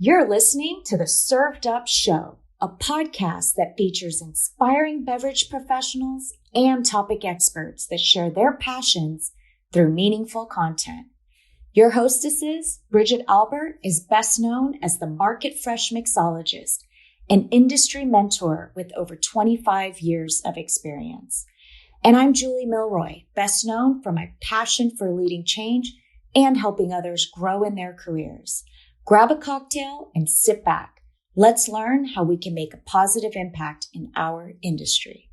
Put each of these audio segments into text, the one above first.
You're listening to the Served Up Show, a podcast that features inspiring beverage professionals and topic experts that share their passions through meaningful content. Your hostesses, Bridget Albert, is best known as the Market Fresh Mixologist, an industry mentor with over 25 years of experience. And I'm Julie Milroy, best known for my passion for leading change and helping others grow in their careers. Grab a cocktail and sit back. Let's learn how we can make a positive impact in our industry.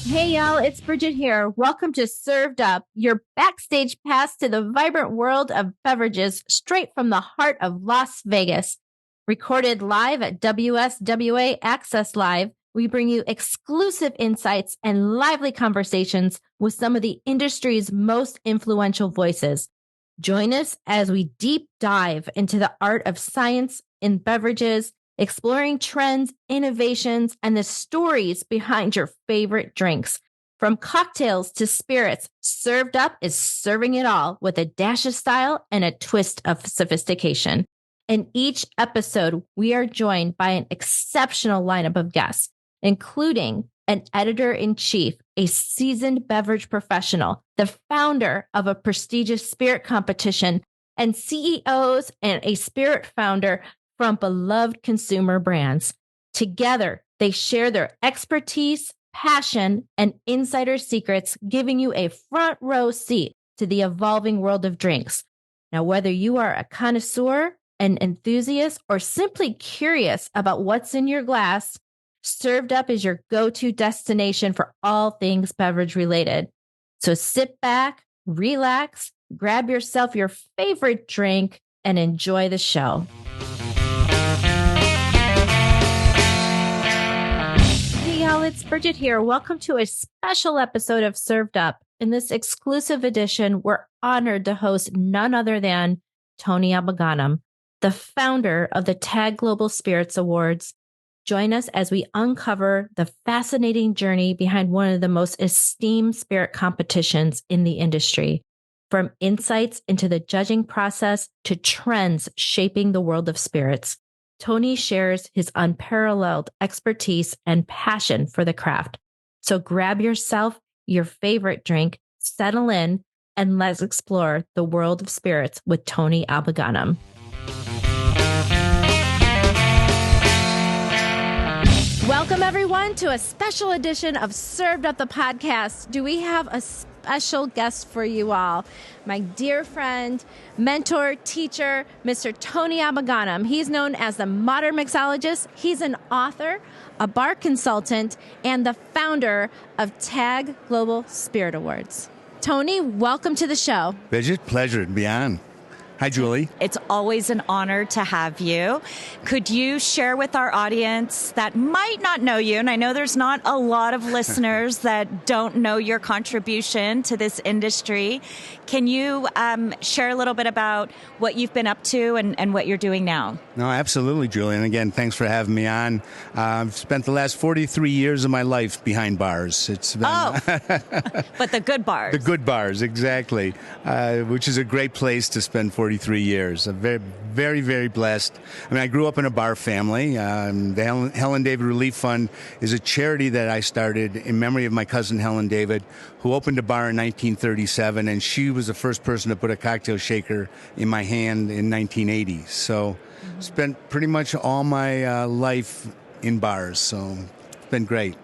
Hey y'all, it's Bridget here. Welcome to Served Up, your backstage pass to the vibrant world of beverages straight from the heart of Las Vegas. Recorded live at WSWA Access Live, we bring you exclusive insights and lively conversations with some of the industry's most influential voices. Join us as we deep dive into the art of science in beverages, exploring trends, innovations, and the stories behind your favorite drinks. From cocktails to spirits, Served Up is serving it all with a dash of style and a twist of sophistication. In each episode, we are joined by an exceptional lineup of guests, including an editor-in-chief, a seasoned beverage professional, the founder of a prestigious spirit competition, and CEOs and a spirit founder from beloved consumer brands. Together, they share their expertise, passion, and insider secrets, giving you a front row seat to the evolving world of drinks. Now, whether you are a connoisseur, an enthusiast, or simply curious about what's in your glass, Served Up is your go-to destination for all things beverage related. So sit back, relax, grab yourself your favorite drink, and enjoy the show. Hey y'all, it's Bridget here. Welcome to a special episode of Served Up. In this exclusive edition, we're honored to host none other than Tony Abou-Ganim, the founder of the TAG Global Spirits Awards. Join us as we uncover the fascinating journey behind one of the most esteemed spirit competitions in the industry. From insights into the judging process to trends shaping the world of spirits, Tony shares his unparalleled expertise and passion for the craft. So grab yourself your favorite drink, settle in, and let's explore the world of spirits with Tony Abou-Ganim. Welcome, everyone, to a special edition of Served Up the Podcast. Do we have a special guest for you all? My dear friend, mentor, teacher, Mr. Tony Abou-Ganim. He's known as the Modern Mixologist. He's an author, a bar consultant, and the founder of TAG Global Spirit Awards. Tony, welcome to the show. Bridget, pleasure to be on. Hi, Julie. It's always an honor to have you. Could you share with our audience that might not know you, and I know there's not a lot of listeners that don't know your contribution to this industry. Can you share a little bit about what you've been up to and what you're doing now? No, absolutely, Julie. And again, thanks for having me on. I've spent the last 43 years of my life behind bars. It's been, but the good bars. The good bars, exactly, which is a great place to spend 43 years. I'm very, very, very blessed. I mean, I grew up in a bar family. The Helen David Relief Fund is a charity that I started in memory of my cousin Helen David, who opened a bar in 1937, and she was the first person to put a cocktail shaker in my hand in 1980. So spent pretty much all my life in bars, so it's been great.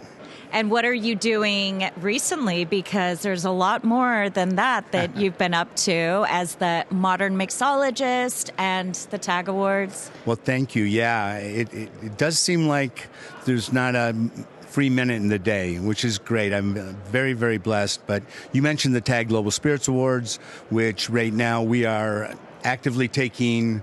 And what are you doing recently? Because there's a lot more than that you've been up to as the Modern Mixologist and the TAG Awards. Well, thank you. Yeah, it does seem like there's not a free minute in the day, which is great. I'm very, very blessed. But you mentioned the TAG Global Spirits Awards, which right now we are actively taking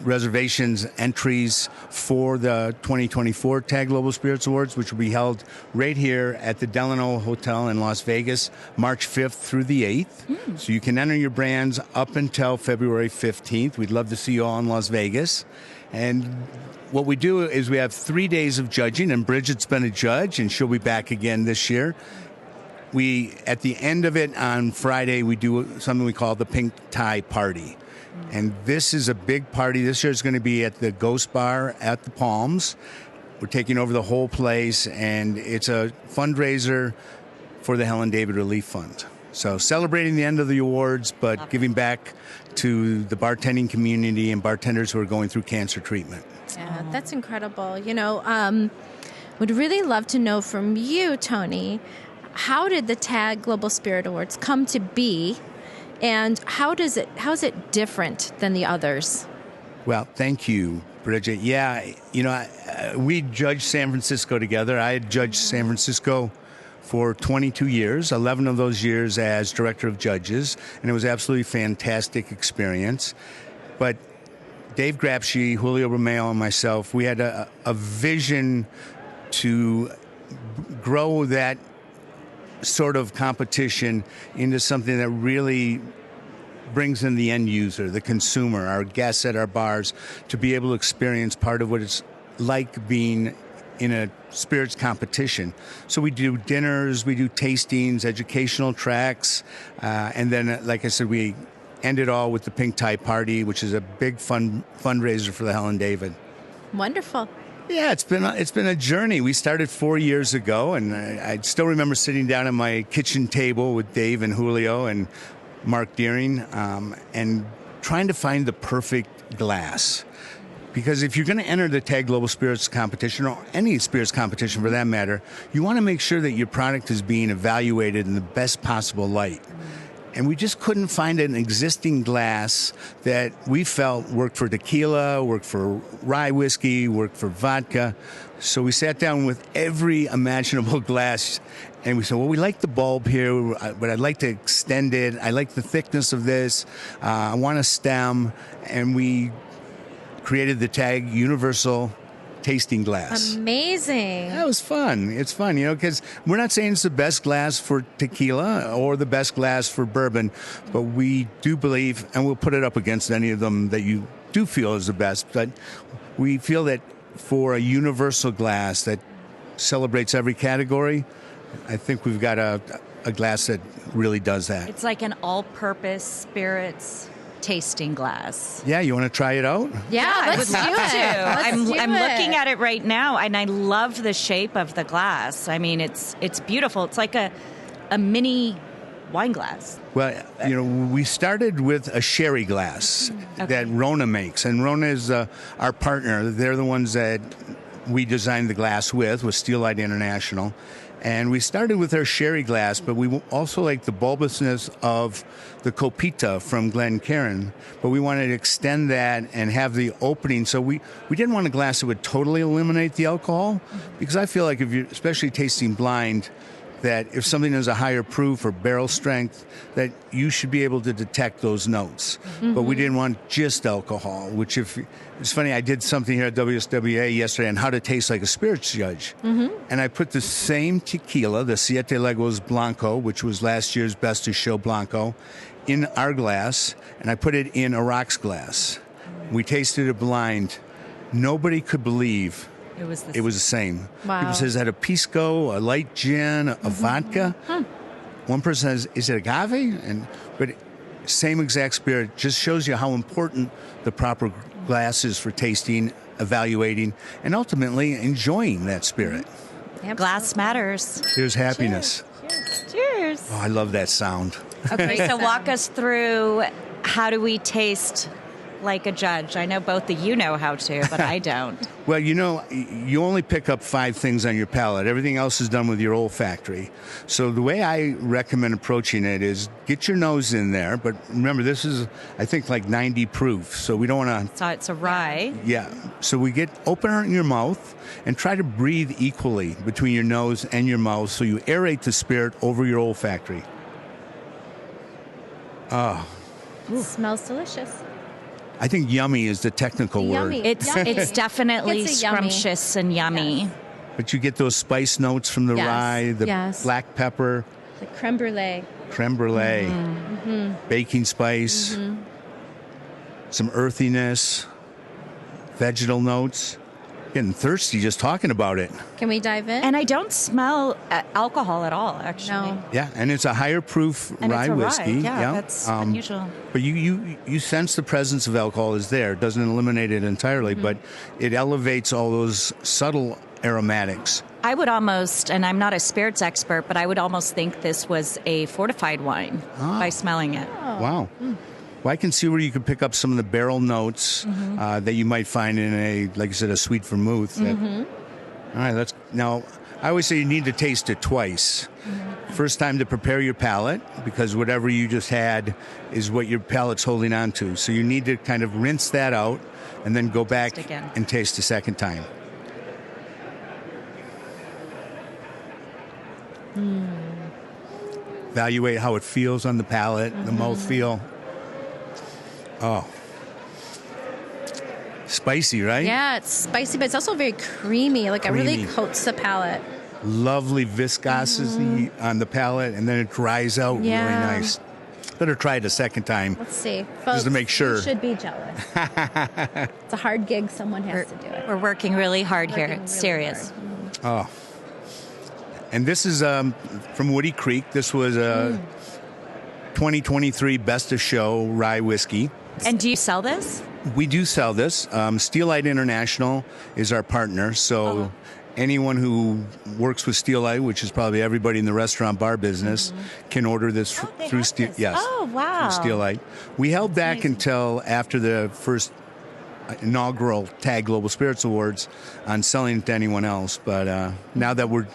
reservations, entries for the 2024 TAG Global Spirits Awards, which will be held right here at the Delano Hotel in Las Vegas, March 5th through the 8th. So you can enter your brands up until February 15th. We'd love to see you all in Las Vegas. And what we do is we have 3 days of judging, and Bridget's been a judge, and she'll be back again this year. we at the end of it on Friday, we do something we call the Pink Tie Party. And this is a big party. This year is going to be at the Ghost Bar at the Palms. We're taking over the whole place, and it's a fundraiser for the Helen David Relief Fund. So celebrating the end of the awards, but giving back to the bartending community and bartenders who are going through cancer treatment. Yeah, that's incredible. Would really love to know from you, Tony, how did the TAG Global Spirit Awards come to be, and how is it different than the others? Well, thank you, Bridget. Yeah, we judged San Francisco together. I had judged San Francisco for 22 years, 11 of those years as director of judges, and it was absolutely fantastic experience. But Dave Grapschi, Julio Romeo, and myself, we had a vision to grow that sort of competition into something that really brings in the end user, the consumer, our guests at our bars, to be able to experience part of what it's like being in a spirits competition. So we do dinners, we do tastings, educational tracks, and then, like I said, we end it all with the Pink Tie Party, which is a big fundraiser for the Helen David. Wonderful. Yeah, it's been a journey. We started 4 years ago, and I still remember sitting down at my kitchen table with Dave and Julio and Mark Deering, and trying to find the perfect glass. Because if you're going to enter the TAG Global Spirits competition, or any spirits competition for that matter, you want to make sure that your product is being evaluated in the best possible light. And we just couldn't find an existing glass that we felt worked for tequila, worked for rye whiskey, worked for vodka. So we sat down with every imaginable glass, and we said, well, we like the bulb here, but I'd like to extend it. I like the thickness of this. I want a stem. And we created the TAG Universal Tasting Glass. Amazing. That was fun. It's fun, because we're not saying it's the best glass for tequila or the best glass for bourbon, but we do believe, and we'll put it up against any of them that you do feel is the best, but we feel that for a universal glass that celebrates every category, I think we've got a glass that really does that. It's like an all-purpose spirits tasting glass. Yeah, you want to try it out? Yeah, I would let's love do to. it. I'm looking at it right now, and I love the shape of the glass. I mean, it's beautiful. It's like a mini wine glass. Well, we started with a sherry glass that Rona makes, and Rona is our partner. They're the ones that we designed the glass with Steelite International. And we started with our sherry glass, but we also like the bulbousness of the Copita from Glencairn, but we wanted to extend that and have the opening. So we didn't want a glass that would totally eliminate the alcohol, because I feel like if you're especially tasting blind, that if something is a higher proof or barrel strength, that you should be able to detect those notes. Mm-hmm. But we didn't want just alcohol, which it's funny, I did something here at WSWA yesterday on how to taste like a spirits judge. Mm-hmm. And I put the same tequila, the Siete Legos Blanco, which was last year's Best of Show Blanco, in our glass, and I put it in a rocks glass. We tasted it blind. Nobody could believe it was the same. Wow. People says, is that a pisco, a light gin, a vodka? One person says, is it agave? But same exact spirit. Just shows you how important the proper glass is for tasting, evaluating, and ultimately enjoying that spirit. Absolutely. Glass matters. There's happiness. Cheers. Cheers. Oh, I love that sound. Okay, so walk us through, how do we taste like a judge? I know both of you know how to, but I don't. Well, you only pick up 5 things on your palate. Everything else is done with your olfactory. So the way I recommend approaching it is get your nose in there, but remember, this is, I think, like 90 proof, so we don't want to... So it's a rye. Yeah. So we open your mouth and try to breathe equally between your nose and your mouth, so you aerate the spirit over your olfactory. Oh. It smells delicious. I think yummy is the technical Yummy. word. It's definitely It's a yummy. scrumptious and yummy. Yes. But you get those spice notes from the rye, the black pepper, The creme brulee. baking spice, some earthiness, vegetal notes. Getting thirsty just talking about it. Can we dive in? And I don't smell alcohol at all, actually. No. Yeah, and it's a higher proof And rye it's a whiskey. rye. Yeah, that's unusual. But you sense the presence of alcohol is there. It doesn't eliminate it entirely, but it elevates all those subtle aromatics. I would almost, and I'm not a spirits expert, but I would almost think this was a fortified wine by smelling it. Wow. Well, I can see where you could pick up some of the barrel notes that you might find in a, like I said, a sweet vermouth. All right, now, I always say you need to taste it twice. First time to prepare your palate, because whatever you just had is what your palate's holding on to. So you need to kind of rinse that out and then go back and taste a second time. Evaluate how it feels on the palate, the mouthfeel. Oh. Spicy, right? Yeah, it's spicy, but it's also very creamy. Like, it really coats the palate. Lovely viscosity on the palate, and then it dries out really nice. Better try it a second time. Let's see. Folks, just to make sure. You should be jealous. It's a hard gig. Someone has to do it. We're working really hard here. It's serious. Oh. And this is from Woody Creek. This was a 2023 Best of Show rye whiskey. And do you sell this? We do sell this. Steel Light International is our partner. So anyone who works with Steel Light, which is probably everybody in the restaurant bar business, can order this through Steel. Yes. Oh, wow. Through Steel Light. We held back until after the first inaugural TAG Global Spirits Awards on selling it to anyone else. But now that we're,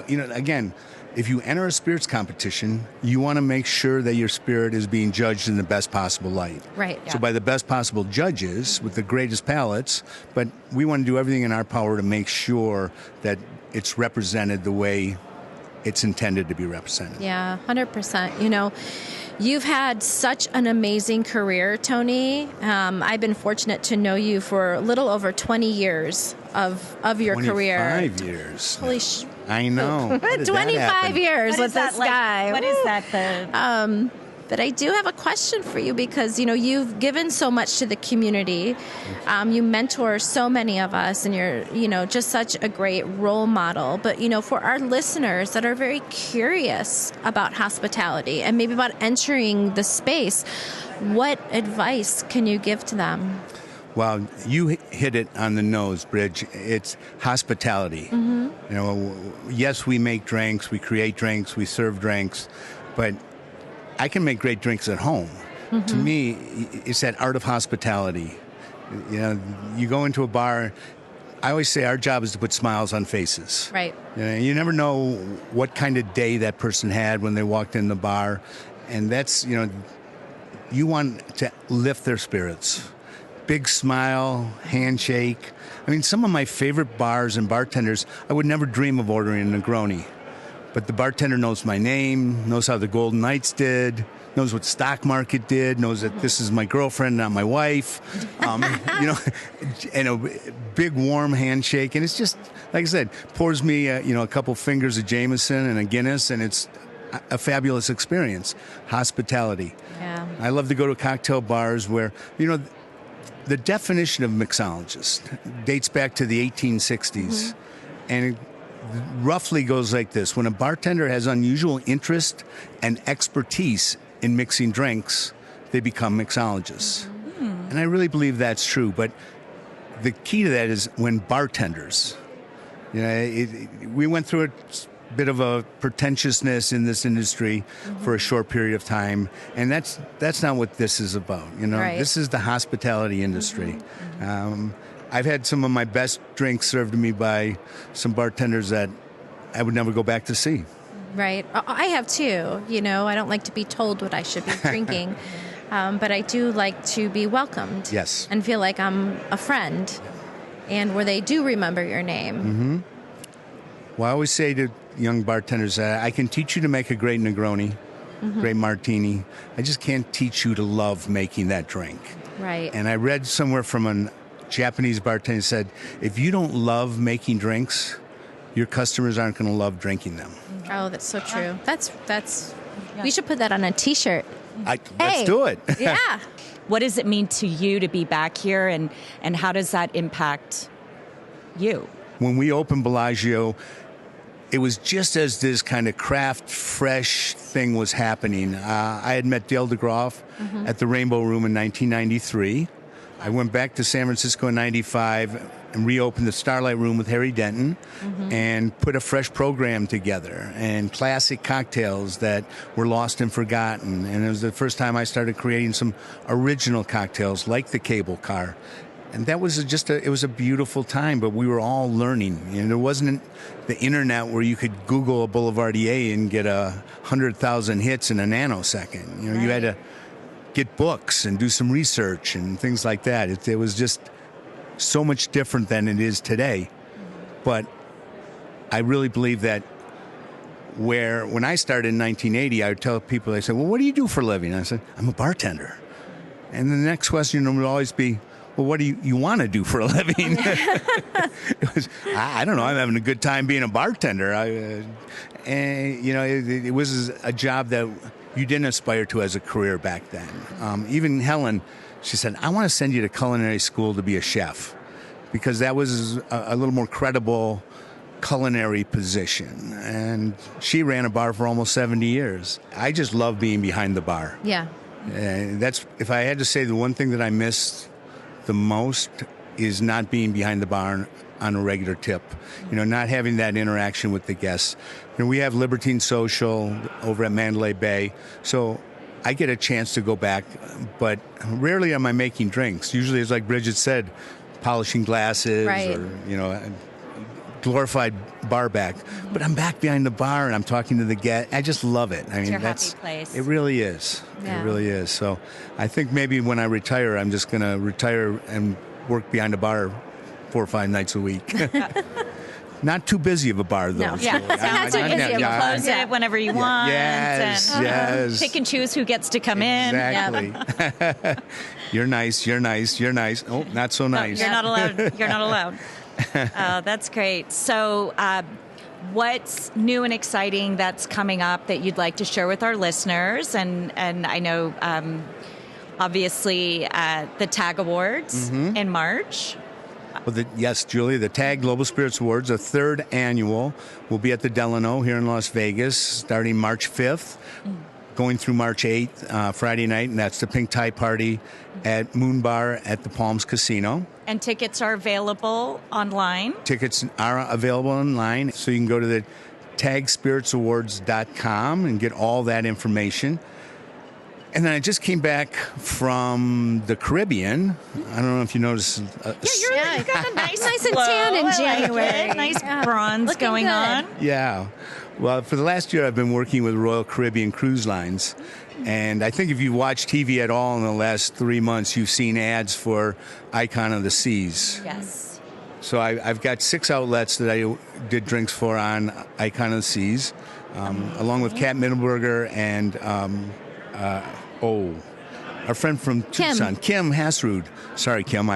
again, if you enter a spirits competition, you want to make sure that your spirit is being judged in the best possible light. Right. So by the best possible judges with the greatest palates, but we want to do everything in our power to make sure that it's represented the way it's intended to be represented. Yeah, 100%. You've had such an amazing career, Tony. I've been fortunate to know you for a little over 20 years of your career. 25 years. Holy I know. 25 years with this guy. What is that? But I do have a question for you because, you've given so much to the community. You mentor so many of us, and you're, just such a great role model. But, for our listeners that are very curious about hospitality and maybe about entering the space, what advice can you give to them? Well, you hit it on the nose, Bridge. It's hospitality. Yes, we make drinks, we create drinks, we serve drinks, but I can make great drinks at home. To me, it's that art of hospitality. You go into a bar. I always say our job is to put smiles on faces. Right. You never know what kind of day that person had when they walked in the bar, and that's you want to lift their spirits. Big smile, handshake. I mean, some of my favorite bars and bartenders, I would never dream of ordering a Negroni. But the bartender knows my name, knows how the Golden Knights did, knows what stock market did, knows that this is my girlfriend, not my wife. And a big warm handshake. And it's just, like I said, pours me, a couple fingers of Jameson and a Guinness, and it's a fabulous experience. Hospitality. Yeah. I love to go to cocktail bars where, the definition of mixologist dates back to the 1860s, and it roughly goes like this. When a bartender has unusual interest and expertise in mixing drinks, they become mixologists. And I really believe that's true, but the key to that is when bartenders, we went through a bit of a pretentiousness in this industry for a short period of time, and that's not what this is about. Right. This is the hospitality industry. I've had some of my best drinks served to me by some bartenders that I would never go back to see. Right. I have too. I don't like to be told what I should be drinking, but I do like to be welcomed. Yes. And feel like I'm a friend, and where they do remember your name. Well, I always say to young bartenders, I can teach you to make a great Negroni, great martini. I just can't teach you to love making that drink. Right. And I read somewhere from a Japanese bartender said, if you don't love making drinks, your customers aren't going to love drinking them. Oh, that's so true. That's. We should put that on a T-shirt. Let's do it. Yeah. What does it mean to you to be back here, and how does that impact you? When we opened Bellagio, it was just as this kind of craft, fresh thing was happening. I had met Dale DeGroff at the Rainbow Room in 1993. I went back to San Francisco in 95 and reopened the Starlight Room with Harry Denton and put a fresh program together and classic cocktails that were lost and forgotten. And it was the first time I started creating some original cocktails like the cable car. And that was it was a beautiful time, but we were all learning. There wasn't the internet where you could Google a Boulevardier and get 100,000 hits in a nanosecond. You had to get books and do some research and things like that. It was just so much different than it is today. But I really believe that when I started in 1980, I would tell people, they said, well, what do you do for a living? And I said, I'm a bartender. And the next question would always be, well, what do you want to do for a living? It was, I don't know. I'm having a good time being a bartender. It was a job that you didn't aspire to as a career back then. Even Helen, she said, I want to send you to culinary school to be a chef, because that was a little more credible culinary position. And she ran a bar for almost 70 years. I just love being behind the bar. Yeah. That's, if I had to say the one thing that I missed the most, is not being behind the bar on a regular tip. Not having that interaction with the guests. We have Libertine Social over at Mandalay Bay, so I get a chance to go back, but rarely am I making drinks. Usually it's like Bridget said, polishing glasses or, glorified bar back. But I'm back behind the bar and I'm talking to the guest. I just love it. I mean, your happy place. It really is. Yeah. It really is. So I think maybe when I retire, I'm just going to retire and work behind the bar 4 or 5 nights a week. Not too busy of a bar, though. No. Yeah, not too busy. Close it whenever you want. Yes, and, yes. Pick and choose who gets to come in. Exactly. You're nice. Oh, not so nice. No, you're not allowed. You're not allowed. Oh, that's great. So what's new and exciting that's coming up that you'd like to share with our listeners? And I know, obviously, the TAG Awards in March. Well, yes, Julia, the TAG Global Spirits Awards, a 3rd annual, will be at the Delano here in Las Vegas starting March 5th, going through March 8th, Friday night, and that's the Pink Tie Party at Moon Bar at the Palms Casino. And tickets are available online? Tickets are available online, so you can go to the tagspiritsawards.com and get all that information. And then I just came back from the Caribbean. I don't know if you noticed. You got a nice and tan in January. Nice bronze Looking going good. on. Yeah. Well, for the last year, I've been working with Royal Caribbean Cruise Lines. And I think if you've watched TV at all in the last 3 months, you've seen ads for Icon of the Seas. Yes. So I've got 6 outlets that I did drinks for on Icon of the Seas, along with Kat Middleberger and our friend from Tucson, Kim Hasrud. Sorry, Kim.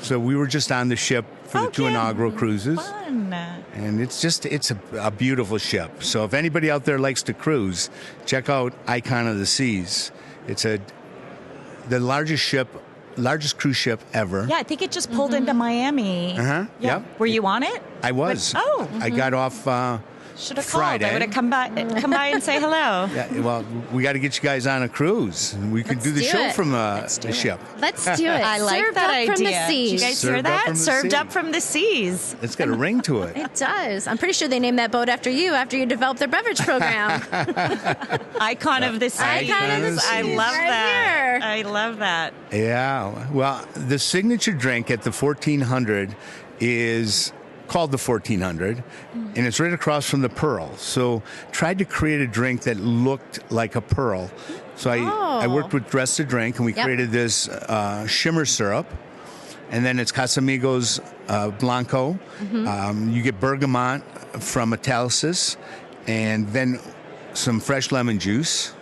So we were just on the ship for the 2 inaugural cruises. Fun. And it's a beautiful ship. So if anybody out there likes to cruise, check out Icon of the Seas. It's the largest cruise ship ever. Yeah, I think it just pulled into Miami. Yeah. Yep. Were you on it? I was. I got off should have called. Friday. I would have come by and say hello. Yeah, well, we got to get you guys on a cruise. We could do the show from the ship. Let's do it. I like Served that up idea. from the Did seas. you guys hear Served up that? from the Served sea. up from the seas. It's got a ring to it. It does. I'm pretty sure they named that boat after you developed their beverage program. Icon of the seas. Icon of the I seas. love Right that. here. I love that. Yeah. Well, the signature drink at the 1400 is called the 1400, and it's right across from the Pearl. So tried to create a drink that looked like a pearl. So I worked with Dress to Drink, and we created this shimmer syrup. And then it's Casamigos Blanco. You get bergamot from Italicus, and then some fresh lemon juice.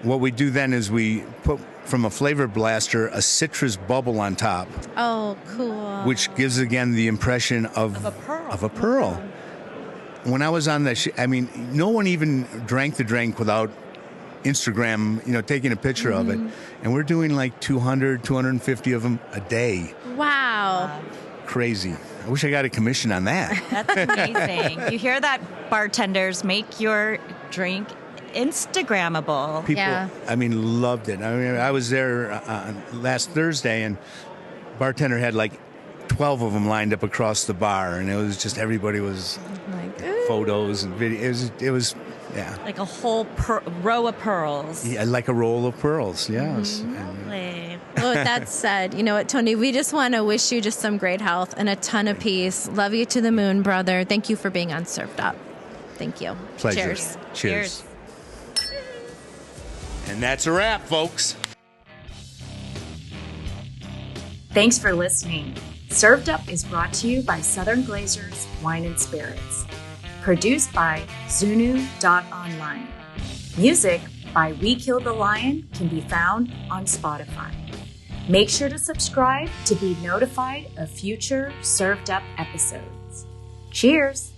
What we do then is we put, from a flavor blaster, a citrus bubble on top. Oh, cool. Which gives, again, the impression of a pearl. When I was on the no one even drank the drink without Instagram, taking a picture of it. And we're doing like 200, 250 of them a day. Wow. Crazy. wish I got a commission on that. That's amazing. You hear that, bartenders? Make your drink Instagrammable. People, loved it. I was there last Thursday, and bartender had like 12 of them lined up across the bar, and it was just everybody was photos and videos. It was like a whole row of pearls. Yeah, like a roll of pearls. Yes. Well, with that said, you know what, Tony, we just want to wish you just some great health and a ton of peace. Love you to the moon, brother. Thank you for being on Served Up. Thank you. Pleasure. Cheers. And that's a wrap, folks. Thanks for listening. Served Up is brought to you by Southern Glazers Wine and Spirits. Produced by Zunu.online. Music by We Killed the Lion can be found on Spotify. Make sure to subscribe to be notified of future Served Up episodes. Cheers!